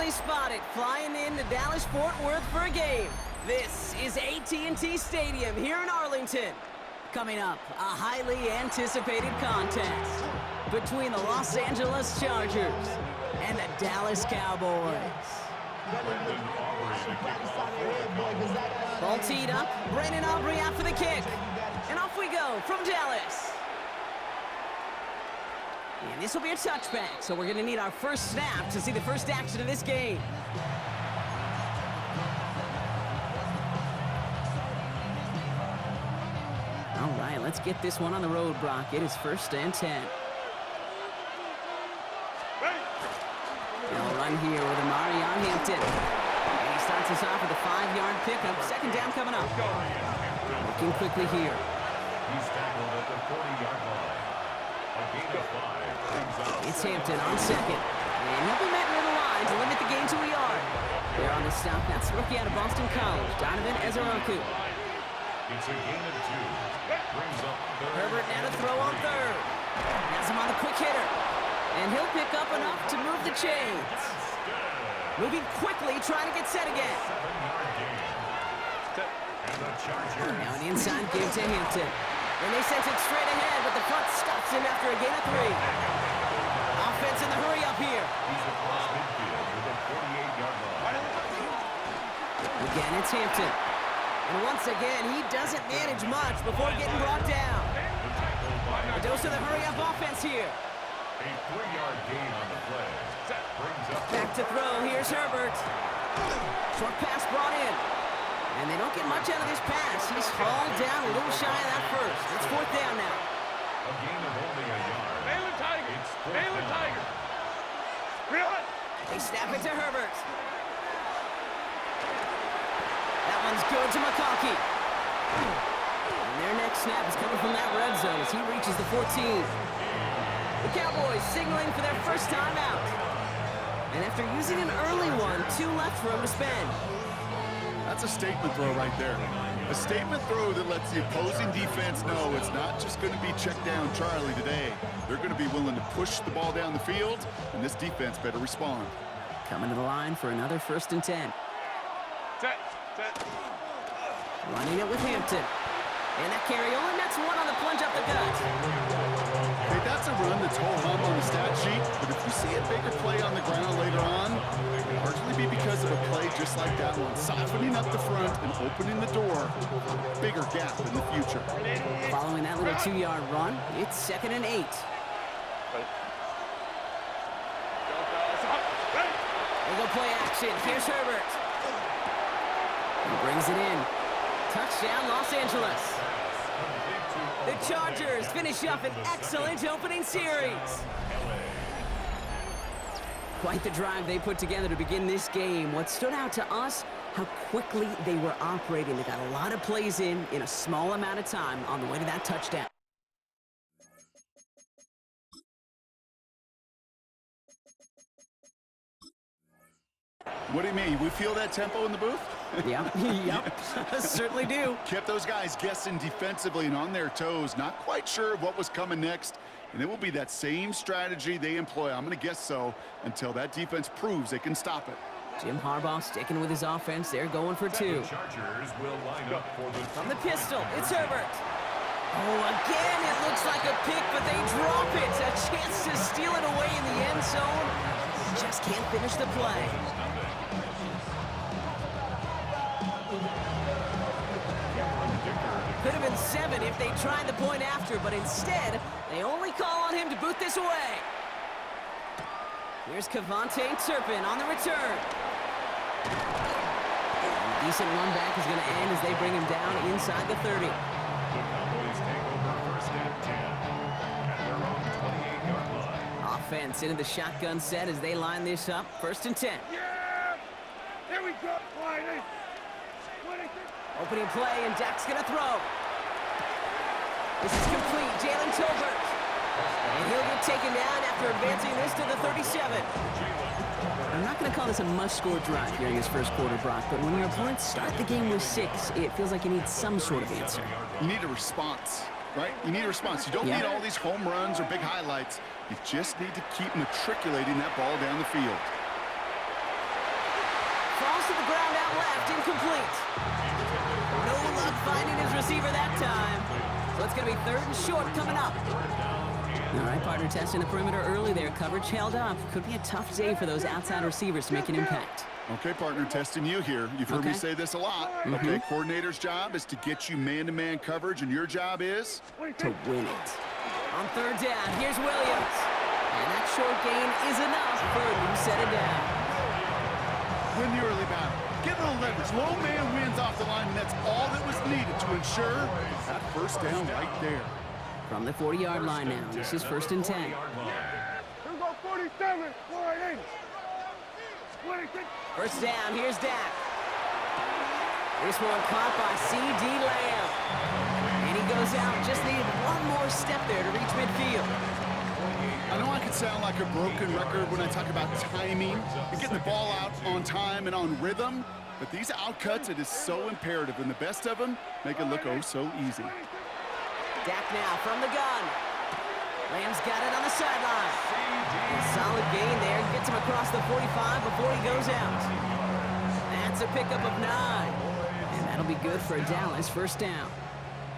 Perfectly spotted, flying into Dallas-Fort Worth for a game. This is AT&T Stadium here in Arlington. Coming up, a highly anticipated contest between the Los Angeles Chargers and the Dallas Cowboys. Ball teed up, Brandon Aubrey out for the kick. And off we go from Dallas. And this will be a touchback, so we're going to need our first snap to see the first action of this game. All right, let's get this one on the road, Brock. It is 1st and 10. They'll run here with Amari on Hampton. And he starts us off with a 5-yard pickup. 2nd down coming up. Looking quickly here. He's tackled at the 40-yard line. A gain of 5. It's Hampton on 2nd. And he'll be met near the line to limit the gain to a yard. They're on the stop. That's rookie out of Boston College, Donovan Ezeraku. It's a gain of 2. Brings up 3rd. Herbert now to throw on 3rd. Has him on the quick hitter. And he'll pick up enough to move the chains. Moving quickly, trying to get set again. 7-yard gain. And the Chargers. Now an inside give to Hampton. And they sent it straight ahead, but the front stops him after a gain of 3. Offense in the hurry up here. He's across midfield with a 48-yard line. Again, it's Hampton. And once again, he doesn't manage much before getting brought down. A dose of the hurry up offense here. A 3-yard gain on the play. Brings up Back to throw. Here's Herbert. Short pass brought in. And they don't get much out of this pass. He's hauled down a little shy of that first. It's 4th down now. a gain of only a yard. Baylor Tiger! It's 4th Baylor down. Tiger! Really? They snap it to Herbert. That one's good to McConkey. And their next snap is coming from that red zone as he reaches the 14. The Cowboys signaling for their first time out. And after using an early one, 2 left for him to spend. That's a statement throw right there. A statement throw that lets the opposing defense know it's not just going to be check down Charlie today. They're going to be willing to push the ball down the field, and this defense better respond. Coming to the line for another 1st and 10. Set. Running it with Hampton. And that carry only nets 1 on the plunge up the gut. Okay, that's a run that's ho-hum on the stat sheet, but if you see a bigger play on the ground later on, it'll largely be because of a play just like that one, softening up the front and opening the door, a bigger gap in the future. Following that little 2-yard run, it's 2nd and 8. They go play action. Here's Herbert. He brings it in. Touchdown, Los Angeles. The Chargers finish up an excellent opening series. Quite the drive they put together to begin this game. What stood out to us, how quickly they were operating. They got a lot of plays in a small amount of time on the way to that touchdown. What do you mean? We feel that tempo in the booth? Yep, certainly do. Kept those guys guessing defensively and on their toes, not quite sure of what was coming next. And it will be that same strategy they employ, I'm going to guess so, until that defense proves they can stop it. Jim Harbaugh sticking with his offense. They're going for 2. The Chargers will line up for the From the pistol, it's Herbert. Oh, again, it looks like a pick, but they drop it. A chance to steal it away in the end zone. Just can't finish the play. Could have been 7 if they tried the point after, but instead, they only call on him to boot this away. Here's Kevontae Turpin on the return. A decent run back is going to end as they bring him down inside the 30. The Cowboys take over 1st and 10 at their own 28-yard line. Offense into the shotgun set as they line this up. 1st and 10. Yeah! Here we go, Friday! Opening play, and Dak's going to throw. This is complete. Jalen Tolbert. And he'll get taken down after advancing this to the 37. I'm not going to call this a must-score drive here in this first quarter, Brock, but when your opponents start the game with 6, it feels like you need some sort of answer. You need a response, right? You need a response. You don't need all these home runs or big highlights. You just need to keep matriculating that ball down the field. falls to the ground out left, incomplete. No luck finding his receiver that time. So it's going to be 3rd and short coming up. All right, partner, testing the perimeter early there. Coverage held up. Could be a tough day for those outside receivers to make an impact. Okay, partner, testing you here. You've heard me say this a lot. Okay, coordinator's job is to get you man-to-man coverage, and your job is? To win it. On 3rd down, here's Williams. And that short gain is enough for a new set of down. Win the early battle. Get a little leverage. Low man wins off the line, and that's all that was needed to ensure that 1st down right there. From the 40-yard line now, this is 1st and 10. Here we go, 47, wide in. 26. 1st down, here's Dak. This one caught by C.D. Lamb. And he goes out, just needed one more step there to reach midfield. I know I can sound like a broken record when I talk about timing and getting the ball out on time and on rhythm, but these outcuts, it is so imperative, and the best of them make it look oh so easy. Dak now from the gun. Lamb's got it on the sideline. Solid gain there. Gets him across the 45 before he goes out. That's a pickup of 9. And that'll be good for a Dallas 1st down.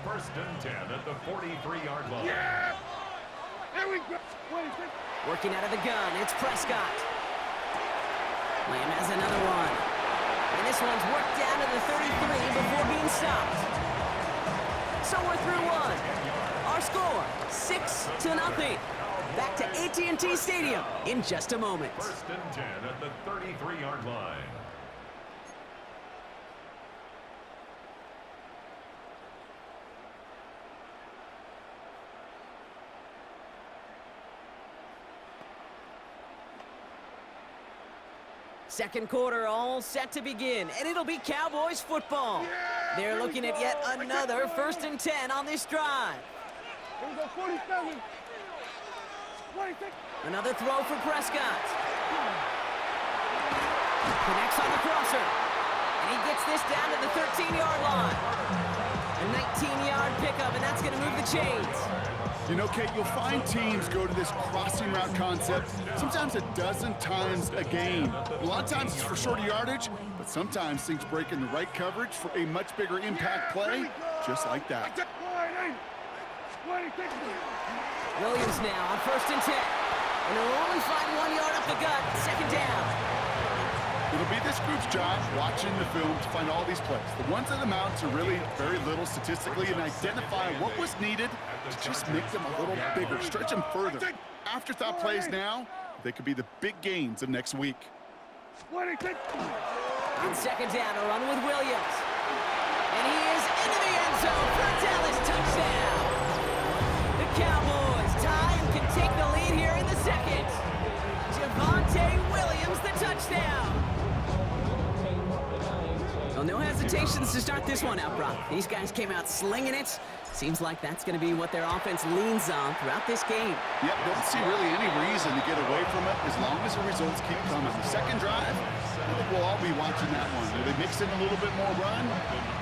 1st and 10 at the 43-yard line. Yeah! Here we go. 26. Working out of the gun, it's Prescott. Lamb has another one. And this one's worked down to the 33 before being stopped. So we're through one. Our score, 6-0. Back to AT&T Stadium in just a moment. 1st and 10 at the 33-yard line. Second quarter all set to begin, and it'll be Cowboys football. They're looking at yet another 1st and 10 on this drive. Here we go, 47. 26. Another throw for Prescott. Connects on the crosser. And he gets this down to the 13-yard line. A 19-yard pickup, and that's going to move the chains. You know, Kate, you'll find teams go to this crossing route concept sometimes a dozen times a game. A lot of times it's for shorter yardage, but sometimes things break in the right coverage for a much bigger impact play, just like that. Wide in. 26. Williams now on 1st and 10. And he'll only find 1 yard up the gut, 2nd down. It'll be this group's job watching the film to find all these plays. The ones that amount to really very little statistically and identify what was needed to just make them a little bigger, stretch them further. Afterthought plays now, they could be the big gains of next week. 26. On 2nd down, a run with Williams. And he is into the end zone for a Dallas touchdown. The Cowboys tie and can take the lead here in the 2nd. Javonte Williams, the touchdown. Well, no hesitations to start this one out, Brock. These guys came out slinging it. Seems like that's going to be what their offense leans on throughout this game. Yep, don't see really any reason to get away from it as long as the results keep coming. The 2nd drive, I think we'll all be watching that one. Will they mix in a little bit more run?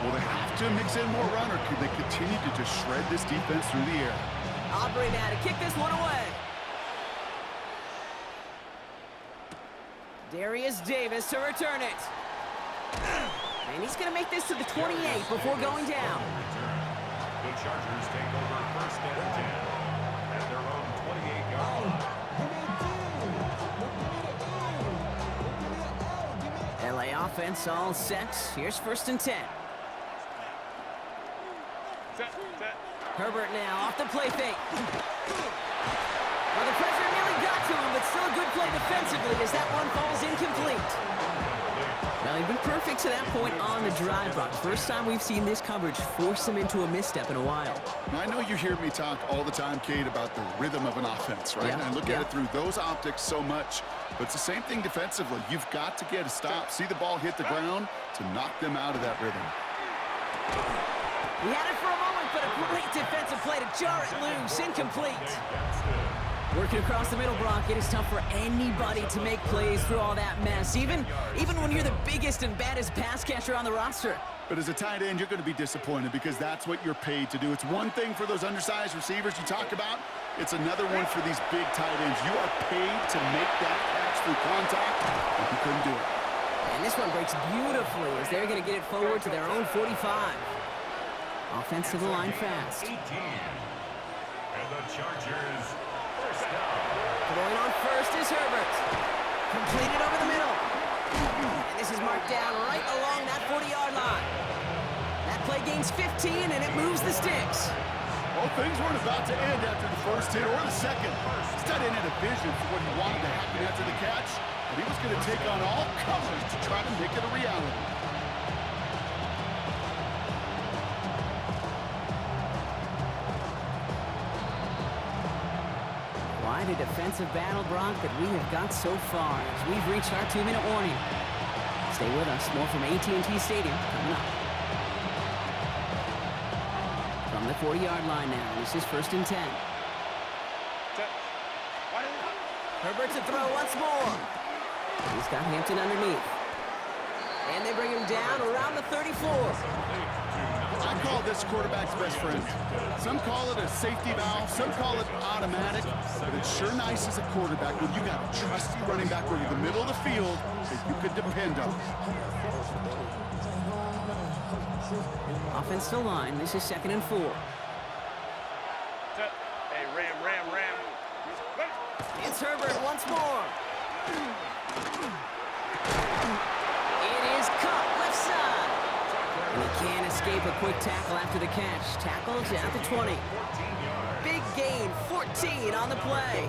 Will they have to mix in more run, or could they continue to just shred this defense through the air? Aubrey now to kick this one away. Darius Davis to return it. And he's going to make this to the 28 before going down. The Chargers take over 1st and 10 at their own 28-yard line. LA offense all set. Here's 1st and 10. Set. Herbert now off the play fake. Well, the pressure nearly got to him, but still a good play defensively as that one falls incomplete. Well, he'd been perfect to that point on the drive, Brock. First time we've seen this coverage force him into a misstep in a while. Now, I know you hear me talk all the time, Kate, about the rhythm of an offense, right? Yeah, And I look at it through those optics so much, but it's the same thing defensively. You've got to get a stop, see the ball hit the ground to knock them out of that rhythm. He had it for a moment, but a great defensive play to jar it loose. Incomplete. Working across the middle, Brock, it is tough for anybody to make plays through all that mess, even when you're the biggest and baddest pass catcher on the roster. But as a tight end, you're going to be disappointed because that's what you're paid to do. It's one thing for those undersized receivers you talk about. It's another one for these big tight ends. You are paid to make that catch through contact, and you couldn't do it. And this one breaks beautifully as they're going to get it forward to their own 45. Offense to the line fast. 18. And the Chargers, first down. Throwing on first is Herbert. Completed over the middle. And this is marked down right along that 40-yard line. That play gains 15, and it moves the sticks. Well, things weren't about to end after the first hit or the second. This tight end had a vision for what he wanted to happen after the catch, and he was going to take on all comers to try to make it a reality. Quite a defensive battle, Brock, that we have got so far as we've reached our 2-minute warning. Stay with us. More from AT&T Stadium coming up. From the 40-yard line now, this is 1st and 10. Herbert to throw once more. He's got Hampton underneath. And they bring him down around the 34. I call this quarterback's best friend. Some call it a safety valve, some call it automatic, but it's sure nice as a quarterback when you got a trusty running back over the middle of the field that you can depend on. Offense to line. This is 2nd and 4. Hey, Ram. It's Herbert once more. It is caught left side. And he can't escape a quick tackle after the catch. Tackles at the 20. Big gain, 14 on the play.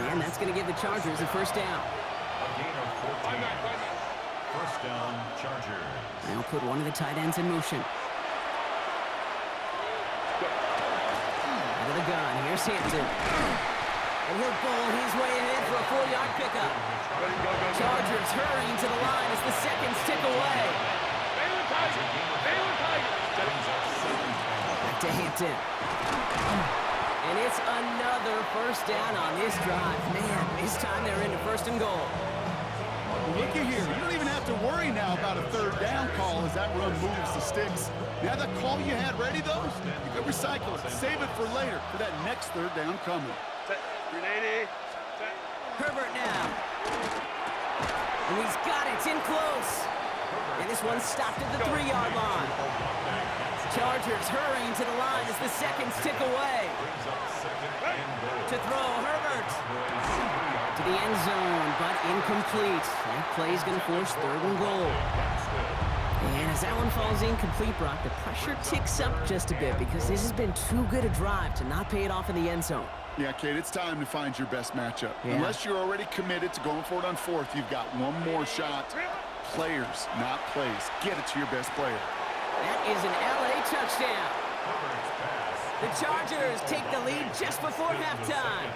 And that's going to give the Chargers a first down. A gain of 14. First down, Chargers. They'll put one of the tight ends in motion. Out of the gun, here's Hampton. And he'll bowl his way ahead for a 4-yard pickup. Chargers hurrying to the line as the seconds tick away. Back to Hampton. And it's another first down on this drive. Man, this time they're into 1st and goal. Looky here, you don't even have to worry now about a 3rd down call as that run moves the sticks. Now that call you had ready, though, you can recycle it, save it for later, for that next 3rd down coming. Herbert now. And he's got it. It's in close. And this one stopped at the 3-yard line. Chargers hurrying to the line as the seconds tick away. To throw, Herbert. To the end zone, but incomplete. That play's going to force 3rd and goal. And as that one falls incomplete, Brock, the pressure ticks up just a bit because this has been too good a drive to not pay it off in the end zone. Yeah, Kate, it's time to find your best matchup. Yeah. Unless you're already committed to going for it on 4th, you've got one more shot. Players, not plays. Get it to your best player. That is an LA touchdown. The Chargers take the lead just before halftime.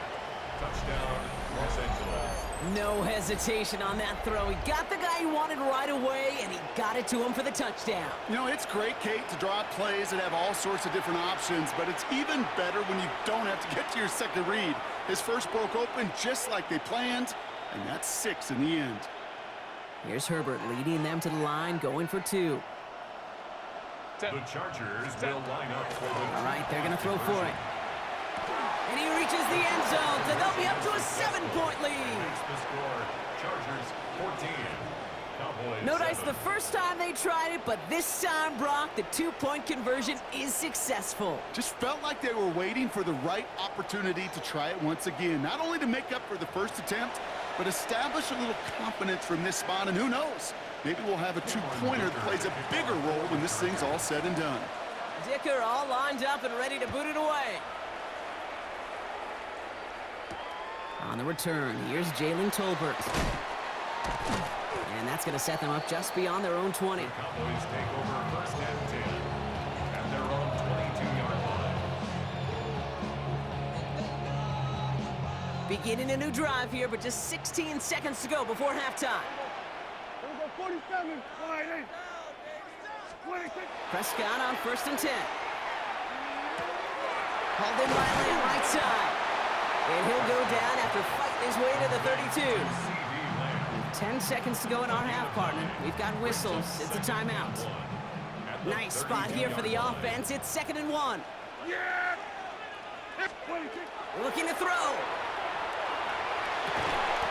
Touchdown, Los Angeles. No hesitation on that throw. He got the guy he wanted right away, and he got it to him for the touchdown. You know, it's great, Kate, to draw up plays that have all sorts of different options, but it's even better when you don't have to get to your second read. His first broke open just like they planned, and that's 6 in the end. Here's Herbert leading them to the line, going for 2. The Chargers will line up for the... All right, they're going to throw for it. And he reaches the end zone, so they'll be up to a 7-point lead. The score, Chargers 14. Cowboys No dice 7. the first time they tried it, but this time, Brock, the 2-point conversion is successful. Just felt like they were waiting for the right opportunity to try it once again. Not only to make up for the first attempt, but establish a little confidence from this spot. And who knows, maybe we'll have a 2-pointer that plays a bigger role when this thing's all said and done. Dicker all lined up and ready to boot it away. On the return, here's Jalen Tolbert. And that's going to set them up just beyond their own 20. The Cowboys take over first and 10 at their own 22-yard line. Beginning a new drive here, but just 16 seconds to go before halftime. Here we go, 47, wide 8. 26. Prescott on 1st and 10. Hauled in by Lamb, right side. And he'll go down after fighting his way to the 32. 10 seconds to go in our half, partner. We've got whistles. It's a timeout. Nice spot here for the offense. It's 2nd and 1. Yeah! 26. Looking to throw.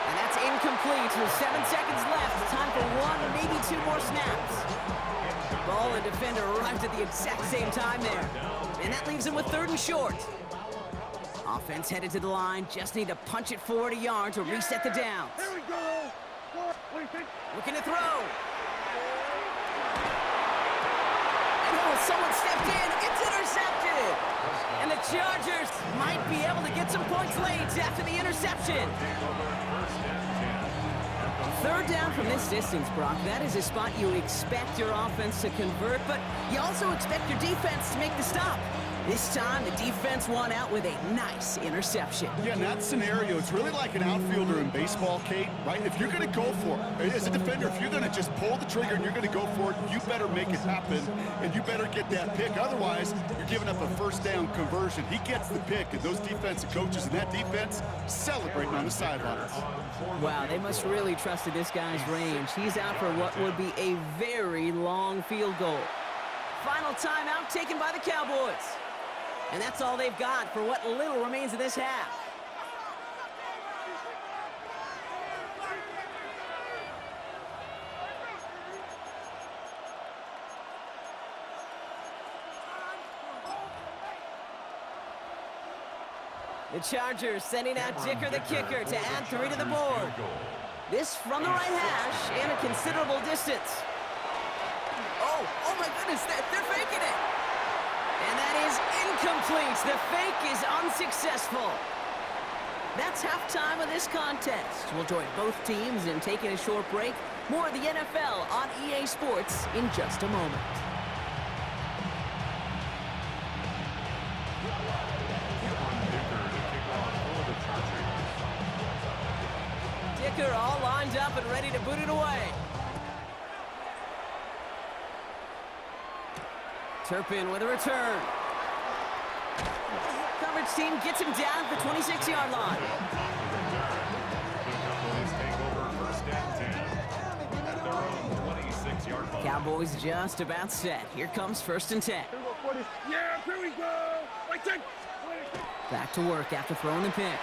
And that's incomplete with 7 seconds left. Time for one, maybe two more snaps. Ball and defender arrived at the exact same time there. And that leaves him with 3rd and short. Offense headed to the line. Just need to punch it forward a yard to reset the downs. Here we go. What do you think? Looking to throw. And oh, someone stepped in. It's intercepted. And the Chargers might be able to get some points late after the interception. 3rd down from this distance, Brock. That is a spot you expect your offense to convert, but you also expect your defense to make the stop. This time, the defense won out with a nice interception. Yeah, in that scenario, it's really like an outfielder in baseball, Kate, right? If you're going to go for it, as a defender, if you're going to just pull the trigger and you're going to go for it, you better make it happen, and you better get that pick. Otherwise, you're giving up a 1st down conversion. He gets the pick, and those defensive coaches and that defense celebrating on the sidelines. Wow, they must really trust in this guy's range. He's out for what would be a very long field goal. Final timeout taken by the Cowboys. And that's all they've got for what little remains of this half. The Chargers sending out Dicker the kicker to add 3 to the board. This from the right hash and a considerable distance. Oh my goodness, they're faking it. And that is incomplete. The fake is unsuccessful. That's halftime of this contest. We'll join both teams in taking a short break. More of the NFL on EA Sports in just a moment. Dicker all lined up and ready to boot it away. Turpin with a return. Coverage team gets him down at the 26-yard line. Cowboys just about set. Here comes 1st and 10. Yeah, here we go. Back to work after throwing the pick.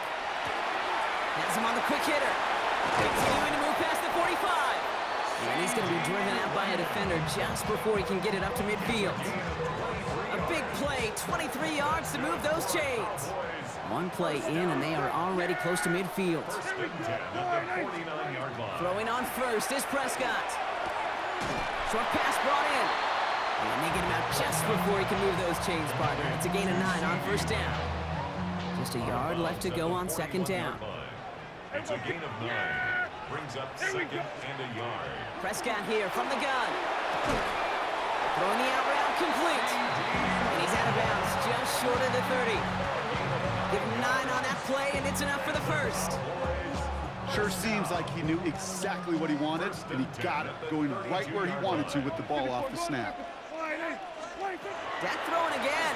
Has him on the quick hitter. Continuing to move past the 45. And he's going to be driven out by a defender just before he can get it up to midfield. A big play, 23 yards to move those chains. One play in, and they are already close to midfield. Throwing on first is Prescott. Short pass brought in. And they get him out just before he can move those chains, partner. It's a gain of 9 on 1st down. Just a yard left to go on 2nd down. It's a gain of 9. Brings up 2nd and a yard. Prescott here from the gun. Throwing the out route complete. And he's out of bounds just short of the 30. Give him 9 on that play, and it's enough for the 1st. Sure seems like he knew exactly what he wanted, and he got it, going right where he wanted to with the ball off the snap. Dak throwing again.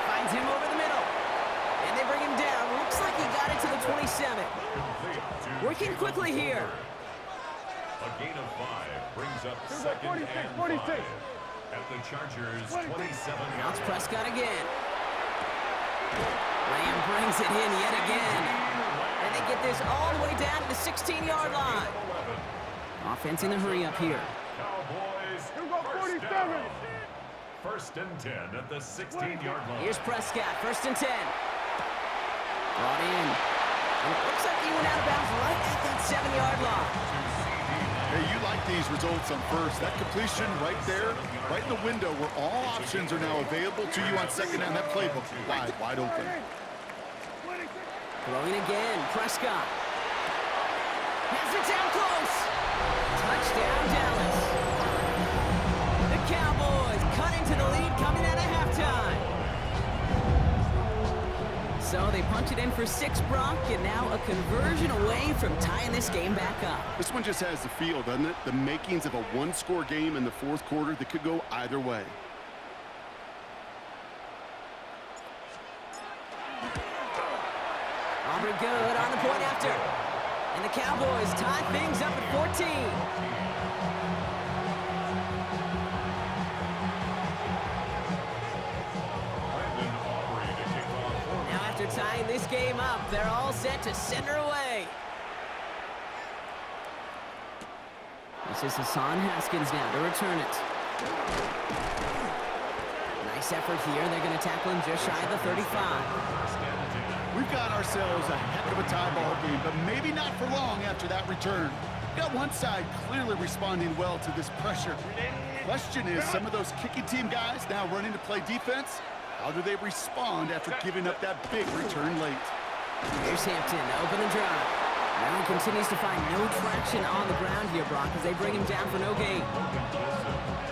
Finds him over the middle. And they bring him down. Looks like he got it to the 27. Working quickly here. A gain of 5 brings up 2nd and 5. At the Chargers' 27. Now it's Prescott again. Lamb brings it in yet again. And they get this all the way down to the 16-yard line. Offense in the hurry up here. Cowboys, 47. 1st and 10 at the 16-yard line. Here's Prescott, 1st and 10. Brought in. And it looks like he went out of bounds right at that 7-yard line. Hey, you like these results on 1st. That completion right there, right in the window where all options are now available to you on 2nd down. That playbook wide open. Throwing again, Prescott. Has it down close. Touchdown, Dallas. The Cowboys cut into the lead coming out of halftime. So they punch it in for 6, Brock, and now a conversion away from tying this game back up. This one just has the feel, doesn't it? The makings of a one-score game in the 4th quarter that could go either way. Aubrey good on the point after. And the Cowboys tie things up at 14. tying this game up. They're all set to send her away. This is Hassan Haskins now to return it. Nice effort here. They're going to tackle him just shy of the 35. We've got ourselves a heck of a tie ball game, but maybe not for long after that return. Got one side clearly responding well to this pressure. Question is, some of those kicking team guys now running to play defense, how do they respond after giving up that big return late? Here's Hampton, open and dry. Allen continues to find no traction on the ground here, Brock, as they bring him down for no gain.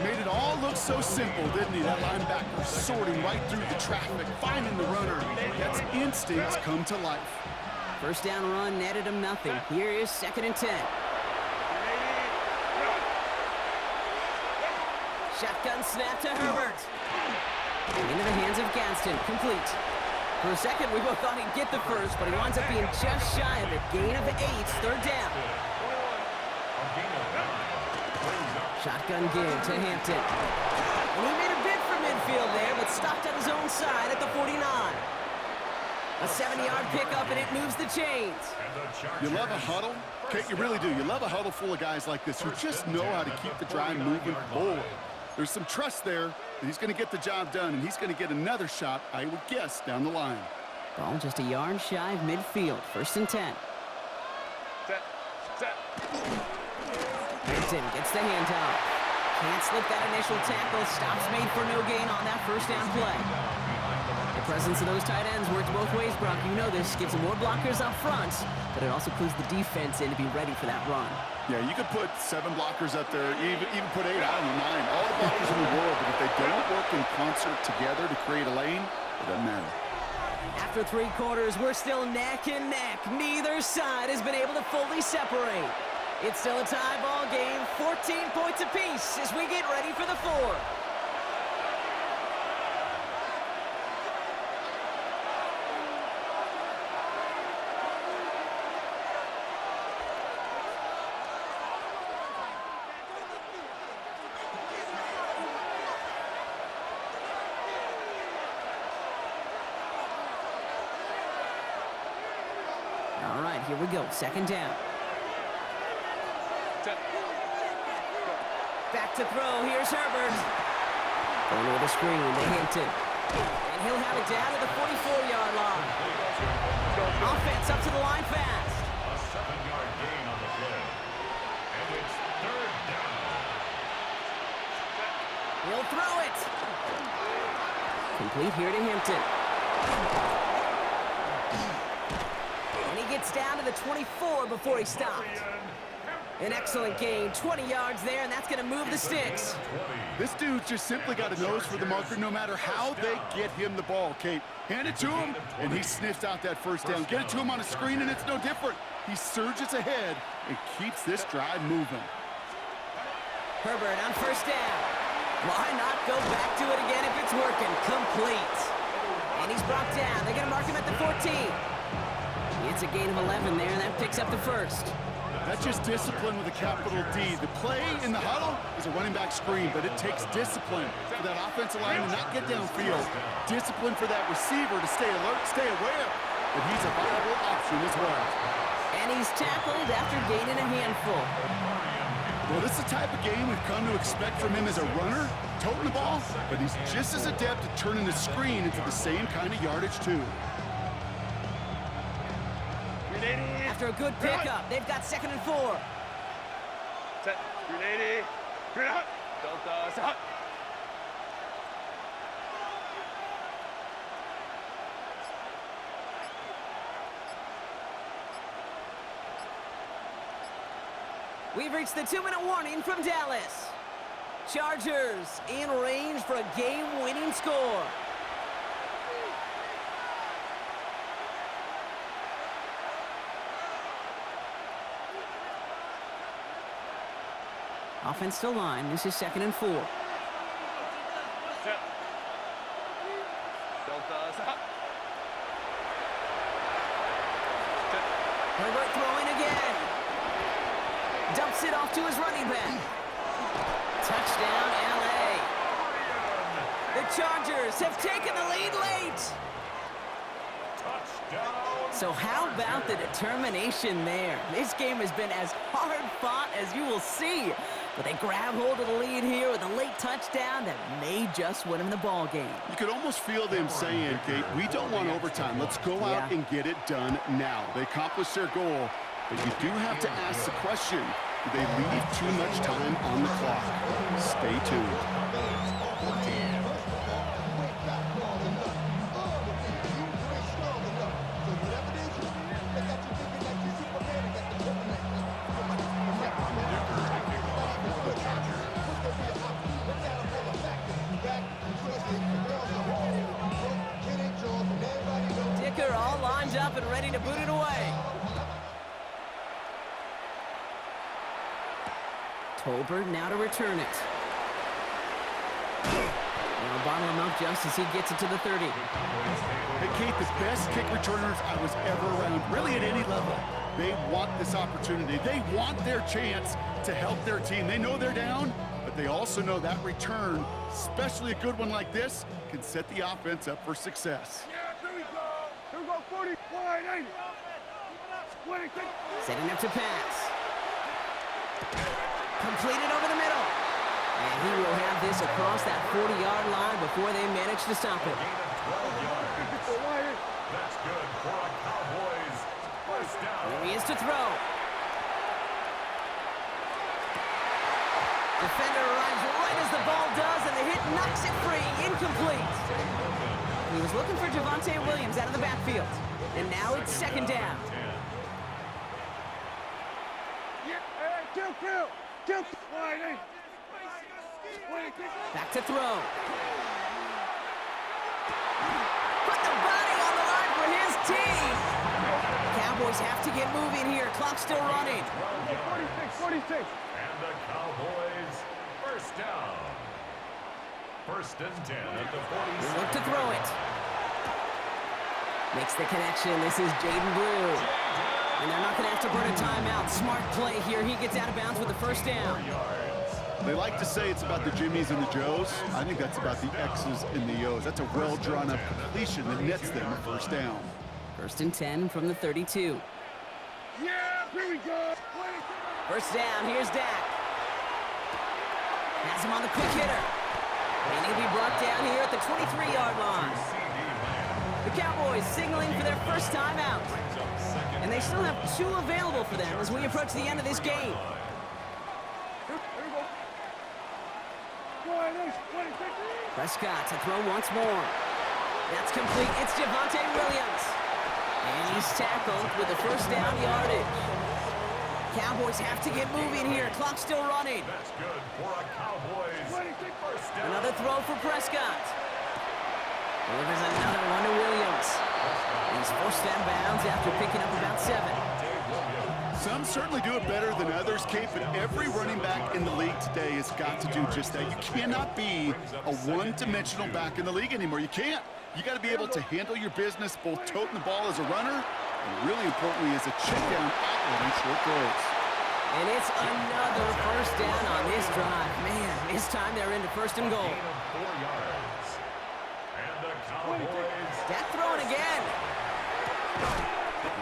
Made it all look so simple, didn't he? That linebacker sorting right through the traffic, finding the runner. That's instincts come to life. First down run netted him nothing. Here is 2nd and 10. Shotgun snap to Herbert. Into the hands of Gadsden, complete. For a second, we both thought he'd get the first, but he winds up being just shy of it. Gain of 8, 3rd down. Shotgun give to Hampton. And he made a bid for midfield there, but stopped on his own side at the 49. A 70-yard pickup, and it moves the chains. You love a huddle? Kate, you really do. You love a huddle full of guys like this who just know how to keep the drive moving forward. There's some trust there that he's going to get the job done, and he's going to get another shot, I would guess, down the line. Ball just a yard shy of midfield. 1st and 10. Hampton gets the handoff. Can't slip that initial tackle. Stops made for no gain on that first down play. The presence of those tight ends works both ways, Brock. You know this. Gives them more blockers up front, but it also clues the defense in to be ready for that run. Yeah, you could put 7 blockers up there, even put 8, I don't know, 9. All the blockers in the world, but if they don't work in concert together to create a lane, it doesn't matter. After 3 quarters, we're still neck and neck. Neither side has been able to fully separate. It's still a tie ball game, 14 points apiece as we get ready for the 4th. All right, here we go. 2nd down. Back to throw. Here's Herbert. Going with a screen to Hampton. And he'll have it down to the 44-yard line. Offense up to the line fast. A 7-yard gain on the play. And it's 3rd down. He'll throw it. Complete here to Hampton. And he gets down to the 24 before he stopped. An excellent gain, 20 yards there, and that's going to move the sticks. This dude just simply got a nose for the marker no matter how they get him the ball, Kate. Hand it to him, and he sniffs out that first down. Get it to him on a screen, and it's no different. He surges ahead and keeps this drive moving. Herbert on 1st down. Why not go back to it again if it's working? Complete. And he's brought down. They're going to mark him at the 14. It's a gain of 11 there, and that picks up the 1st. That's just discipline with a capital D. The play in the huddle is a running back screen, but it takes discipline for that offensive line to not get downfield. Discipline for that receiver to stay alert, stay aware that he's a viable option as well. And he's tackled after gaining a handful. Well, this is the type of game we've come to expect from him as a runner, toting the ball, but he's just as adept at turning the screen into the same kind of yardage, too. After a good pickup, they've got 2nd and 4. Set. Grenade. Grenade. Delta. Set. We've reached the 2-minute warning from Dallas. Chargers in range for a game-winning score. Offense to line. This is 2nd and 4. Set. Delta. Set. Herbert throwing again. Dumps it off to his running back. Touchdown, LA. The Chargers have taken the lead late. Touchdown. So how about the determination there? This game has been as hard-fought as you will see. But they grab hold of the lead here with a late touchdown that may just win them the ball game. You could almost feel them saying, Kate, we don't want overtime. Let's go out and get it done now. They accomplished their goal, but you do have to ask the question, do they leave too much time on the clock? Stay tuned. All lined up and ready to boot it away. Tolbert now to return it. Now bottle him up just as he gets it to the 30. Hey, Kate, the best kick returners I was ever around, really at any level. They want this opportunity. They want their chance to help their team. They know they're down, but they also know that return, especially a good one like this, can set the offense up for success. Here we go, 40, wide, 80. 26. Setting up to pass. Completed over the middle. And he will have this across that 40-yard line before they manage to stop it. That's good for a Cowboys first down. There he is to throw. Defender arrives right as the ball does, and the hit knocks it free. Incomplete. He was looking for Javonte Williams out of the backfield. And now it's second down. Kill. Wide, 80. Back to throw. Put the body on the line for his team. Cowboys have to get moving here. Clock's still running. 46. And the Cowboys first down. First and 10 at the 40. Look to throw it. Makes the connection. This is Jaden Blue. And they're not going to have to burn a timeout. Smart play here. He gets out of bounds with the first down. They like to say it's about the Jimmies and the Joes. I think that's about the X's and the O's. That's a well-drawn-up completion that nets them a first down. First and 10 from the 32. Yeah, here we go. First down. Here's Dak. Has him on the quick hitter. And he'll be brought down here at the 23-yard line. The Cowboys signaling for their first timeout. And they still have 2 available for them as we approach the end of this game. Prescott to throw once more. That's complete. It's Javonte Williams. And he's tackled with the first down yardage. Cowboys have to get moving here. Clock's still running. That's good for a Cowboys first down. Another throw for Prescott. Delivers another one to Williams. He's forced out of bounds after picking up about 7. Some certainly do it better than others, Kate, but every running back in the league today has got to do just that. You cannot be a one-dimensional back in the league anymore. You can't. You got to be able to handle your business, both toting the ball as a runner, and really importantly as a check-down outlet in short throws. And it's another first down on this drive. Man, this time they're into first and goal. 4 yards. And the Cowboys. Dak throwing again.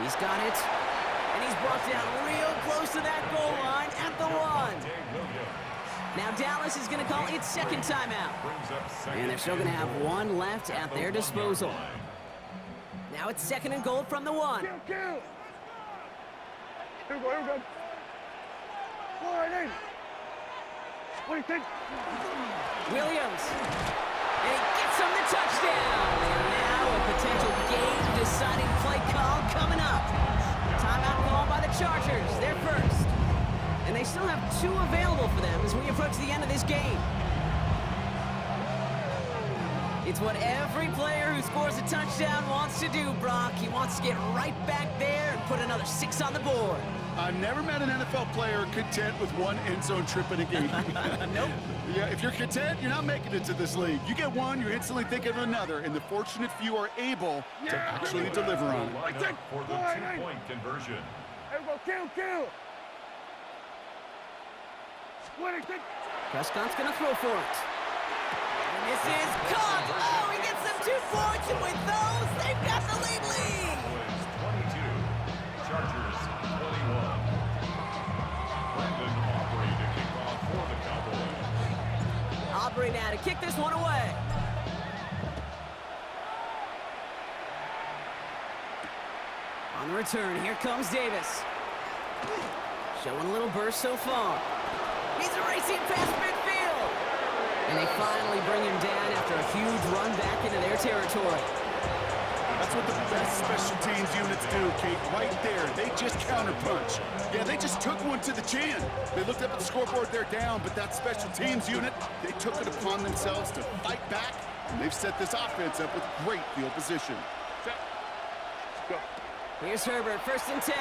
He's got it. And he's brought down real close to that goal line at the 1. Now Dallas is going to call its second timeout. And they're still going to have 1 left at their disposal. Now it's second and goal from the 1. Kill. Here we go. Wide, 80. 26. Williams. And he gets him the touchdown. And now a potential game-deciding play call coming up. Timeout call by the Chargers. They're first. And they still have 2 available for them as we approach the end of this game. It's what every player who scores a touchdown wants to do, Brock. He wants to get right back there and put another 6 on the board. I've never met an NFL player content with 1 end zone trip in a game. Nope. Yeah, if you're content, you're not making it to this league. You get 1, you're instantly thinking of another, and the fortunate few are able to actually deliver on it. Line up for the 2-point conversion. Here we go. Kill. 26. Prescott's going to throw for it. And this is caught. Oh, he gets them 2 points, and with those, they've got the lead. recovery now to kick this one away. On the return, here comes Davis. Showing a little burst so far. He's racing past midfield. And they finally bring him down after a huge run back into their territory. That's what the best special teams units do, Kate. Right there, they just counterpunch. Yeah, they just took one to the chin. They looked up at the scoreboard, they're down, but that special teams unit, they took it upon themselves to fight back, and they've set this offense up with great field position. Set. Go. Here's Herbert, 1st and 10.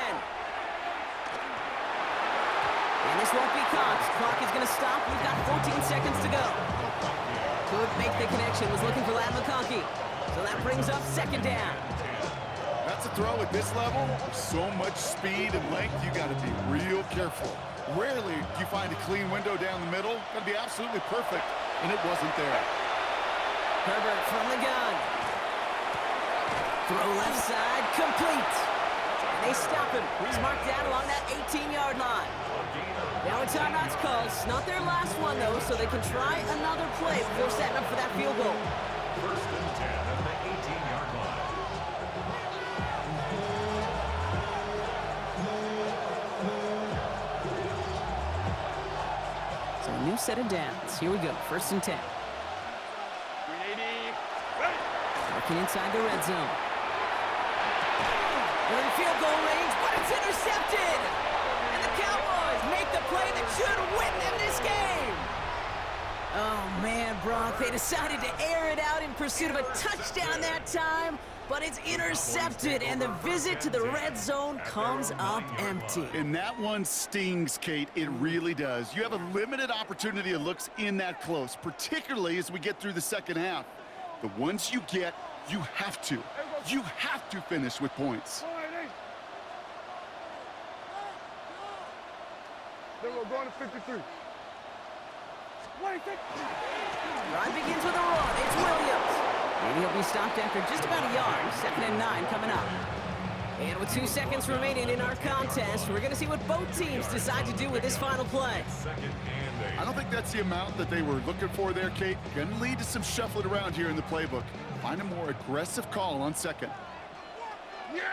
And this won't be caught. Clock is going to stop. We've got 14 seconds to go. Could make the connection. Was looking for Lad McConkey. So that brings up 2nd down. That's a throw at this level. With so much speed and length, you got to be real careful. Rarely do you find a clean window down the middle. Got to be absolutely perfect, and it wasn't there. Herbert from the gun. Throw left side, complete. And they stop him. He's marked down along that 18-yard line. Now a timeout's called. It's not their last one, though, so they can try another play before setting up for that field goal. 1st and 10 at the 18-yard line. So a new set of downs. Here we go. 1st and 10. 380. Ready. Working inside the red zone. We're in field goal range, but it's intercepted! And the Cowboys make the play that should win them this game! Oh, man, Brock, they decided to air it out in pursuit of a touchdown that time, but it's intercepted, and the visit to the red zone comes up empty. And that one stings, Kate. It really does. You have a limited opportunity of looks in that close, particularly as we get through the second half. The ones you get, you have to finish with points. 480. Then we're going to 53. 26. Run begins with a run. It's Williams. And he'll be stopped after just about a yard. 2nd and 9 coming up. And with 2 seconds remaining in our contest, we're going to see what both teams decide to do with this final play. 2nd and 8. I don't think that's the amount that they were looking for there, Kate. Going to lead to some shuffling around here in the playbook. Find a more aggressive call on 2nd. Yeah!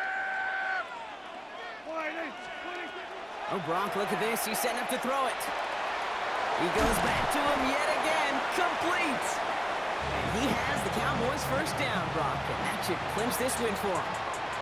480. 26. Oh, Brock, look at this. He's setting up to throw it. He goes back to him yet again. Complete. And he has the Cowboys' 1st down, Brock. And that should clinch this win for him.